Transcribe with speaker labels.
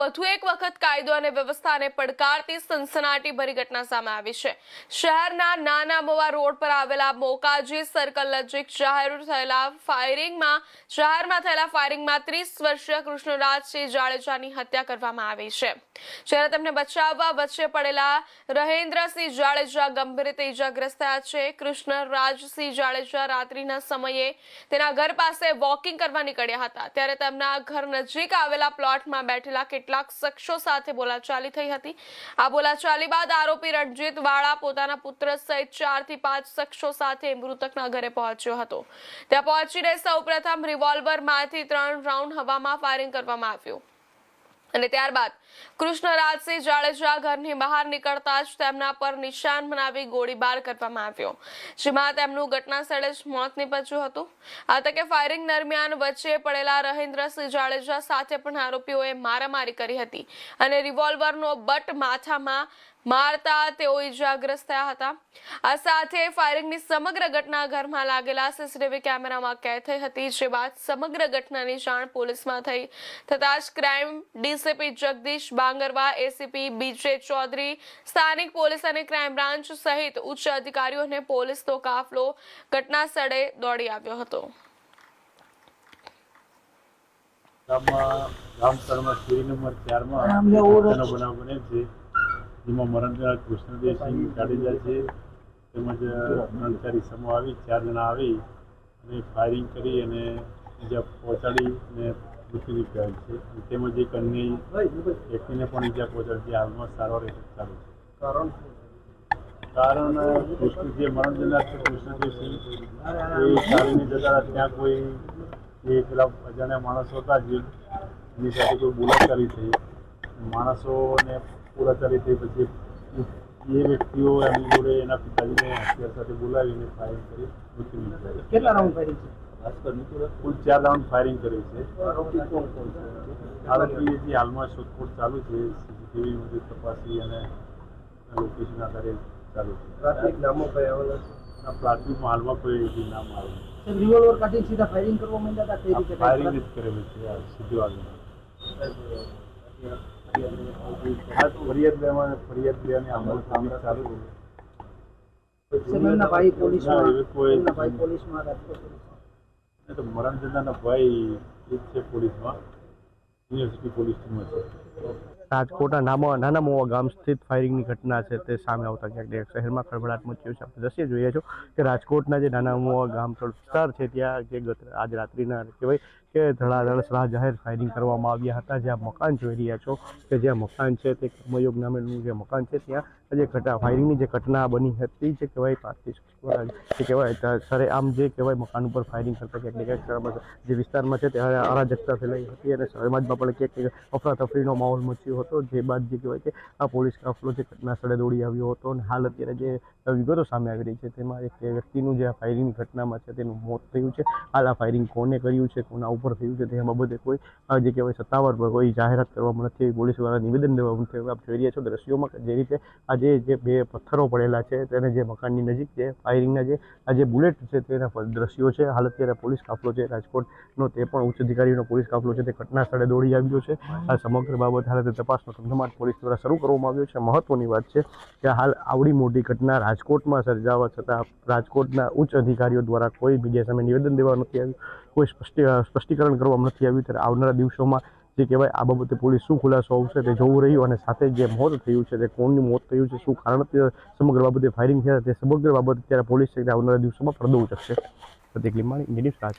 Speaker 1: વધુ એક વખત કાયદો અને વ્યવસ્થાને પડકારતી સનસનાટીભરી ઘટના સામે આવી છે। શહેરના નાના મોવા રોડ પર આવેલા મોકાજી સર્કલ નજીક શહેરમાં થયેલા ફાયરિંગમાં 30 વર્ષીય કૃષ્ણરાજસિંહ જાડેજાની હત્યા કરવામાં આવી છે, જ્યારે તેમને બચાવવા વચ્ચે પડેલા રહેન્દ્રસિંહ જાડેજા ગંભીર રીતે ઇજાગ્રસ્ત થયા છે। કૃષ્ણરાજસિંહ જાડેજા રાત્રિના સમયે તેના ઘર પાસે વોકિંગ કરવા નીકળ્યા હતા, ત્યારે તેમના ઘર નજીક આવેલા પ્લોટમાં બેઠેલા કેટલાક શખ્સો સાથે બોલાચાલી થઈ હતી। આ બોલાચાલી બાદ આરોપી રણજીત વાળા પોતાના પુત્ર સહિત 4 થી 5 શખ્સો સાથે મૃતકના ઘરે પહોંચ્યો હતો। ત્યાં પહોંચીને સૌપ્રથમ રિવોલ્વરમાંથી 3 રાઉન્ડ હવામાં ફાયરિંગ કરવામાં આવ્યું અને ત્યારબાદ કૃષ્ણરાજસિંહ જાડેજા ઘરની બહાર નીકળતા જ તેમના પર નિશાન બનાવી ગોળીબાર કરવામાં આવ્યો, જેમાં તેમનું ઘટના સ્થળે જ મોત નીપજ્યું હતું। આ તકે ફાયરિંગ દરમિયાન વચ્ચે પડેલા રહેન્દ્રસિંહ જાડેજા સાથે પણ આરોપીઓએ મારામારી કરી હતી અને રિવોલ્વરનો બટ માથામાં મારતા તેઓ ઇજાગ્રસ્ત થયા હતા। આ સાથે ફાયરિંગની સમગ્ર ઘટના ઘરમાં લાગેલા સીસીટીવી કેમેરામાં કેદ થઈ હતી, જે બાદ સમગ્ર ઘટનાની જાણ પોલીસમાં થઈ થતા જ crime DCP Jagdish Bangarwa, ACP બીજે ચૌધરી, સ્થાનિક પોલીસ અને ક્રાઇમ બ્રાન્ચ સહિત ઉચ્ચ અધિકારીઓ અને પોલીસનો કાફલો ઘટના સ્થળે દોડી આવ્યો હતો।
Speaker 2: જેમાં મરણજનાર કૃષ્ણદેવસિંહ જાડેજા છે, તેમજ 3-4 ઇસમો આવી 4 જણા આવી અને ફાયરિંગ કરી અને ઈજા પહોંચાડીને મૃત્યુ નિપજાવી છે, તેમજ એક અન્ય વ્યક્તિને પણ ઈજા પહોંચાડી છે। હાલમાં સારવાર હેઠળ ચાલુ છે। કારણ જે મરણજનાર છે કૃષ્ણદેવસિંહ એ ચાલીને જતા ત્યાં કોઈ પેલા અજાણ્યા માણસો હતા, જેની સાથે કોઈ બોલાચાલી થઈ, માણસોને બોલાચાલી થઈ પછી એ વ્યક્તિઓ એમની જોડે એના પિતાજીને હથિયાર સાથે બોલાવીને ફાયરિંગ કરી મૃત્યુ નિપજાવી।
Speaker 3: કેટલા રાઉન્ડ ફાયરિંગ છે?
Speaker 2: કુલ 4 રાઉન્ડ ફાયરિંગ કરી છે। આરોપી જે હાલમાં શોધખોળ ચાલુ છે, સીસીટીવી મુજબ તપાસી અને લોકેશન આધારે ચાલુ છે।
Speaker 3: પ્રાથમિક નામો કયા આવેલા?
Speaker 2: પ્રાથમિકમાં હાલમાં કોઈ નામ આવે
Speaker 3: છે? રિવોલ્વર કાઢી સીધા ફાયરિંગ કરવા માંડ્યા હતા, કઈ રીતે
Speaker 2: ફાયરિંગ જ કરેલું છે સીધું આગળ। ફરિયાદ લેવાની અમલ ચાલુ છે।
Speaker 3: ભાઈ પોલીસમાં
Speaker 2: તો મરણ જનારના ભાઈ એ છે પોલીસમાં, યુનિવર્સિટી પોલીસ ટીમમાં છે।
Speaker 4: રાજકોટના નાના મોવા ગામ સ્થિત ફાયરિંગની ઘટના છે તે સામે આવતા ક્યાંક શહેરમાં ખળભળાટ મચ્યો છે। આપણે દ્રશ્ય જોઈએ છો કે રાજકોટના જે નાના મોવા ગામ વિસ્તાર છે ત્યાં જે આજ રાત્રિના કહેવાય કે ધડાધડ જાહેર ફાયરિંગ કરવામાં આવ્યા હતા। જ્યાં મકાન જોઈ રહ્યા છો કે જ્યાં મકાન છે તે કર્મયોગ નામેનું જે મકાન છે ત્યાં જે ફાયરિંગની જે ઘટના બની હતી, જે કહેવાય જે કહેવાય સરેઆમ જે કહેવાય મકાન ઉપર ફાયરિંગ કરતા ક્યાંક જે વિસ્તારમાં છે ત્યાં અરાજકતા ફેલાઈ હતી અને સમાજમાં પણ ક્યાંક અફરાતફરીનો માહોલ મચ્યો હતો। જે બાદ જે કહેવાય કે આ પોલીસ કાફલો જે ઘટના સ્થળે દોડી આવ્યો હતો અને હાલ અત્યારે જે વિગતો સામે આવી રહી છે તેમાં એક વ્યક્તિનું જે આ ફાયરિંગની ઘટનામાં છે તેનું મોત થયું છે। હાલ આ ફાયરિંગ કોને કર્યું છે, કોના ઉપર થયું છે તે બાબતે કોઈ જે કહેવાય સત્તાવાર કોઈ જાહેરાત કરવામાં નથી આવી, પોલીસ દ્વારા નિવેદન દેવામાં નથી આવ્યું। આપ જોઈ રહ્યા છો દ્રશ્યોમાં જે રીતે આજે જે 2 પથ્થરો પડેલા છે તેને જે મકાનની નજીક જે ફાયરિંગના જે બુલેટ છે તેના દ્રશ્યો છે। હાલ અત્યારે પોલીસ કાફલો છે રાજકોટનો, તે પણ ઉચ્ચ અધિકારીનો પોલીસ કાફલો છે તે ઘટના સ્થળે દોડી આવ્યો છે। આ સમગ્ર બાબત હાલ તપાસનો ધમધમાટ પોલીસ દ્વારા શરૂ કરવામાં આવ્યો છે। મહત્વની વાત છે કે હાલ આવડી મોટી ઘટના રાજકોટમાં સર્જાવા છતાં રાજકોટના ઉચ્ચ અધિકારીઓ દ્વારા કોઈ મીડિયા સામે નિવેદન દેવા નથી આવ્યું, કોઈ સ્પષ્ટીકરણ કરવામાં નથી આવ્યું। ત્યારે આવનારા દિવસોમાં જે કહેવાય આ બાબતે પોલીસ શું ખુલાસો આવશે તે જોવું રહ્યું અને સાથે જે મોત થયું છે તે કોણનું મોત થયું છે, શું કારણ સમગ્ર બાબતે ફાયરિંગ થયા તે સમગ્ર બાબત અત્યારે પોલીસ આવનારા દિવસોમાં પડદો ઉચકશે। પ્રતિક લીંબાણી, ન્યૂઝ રાજ।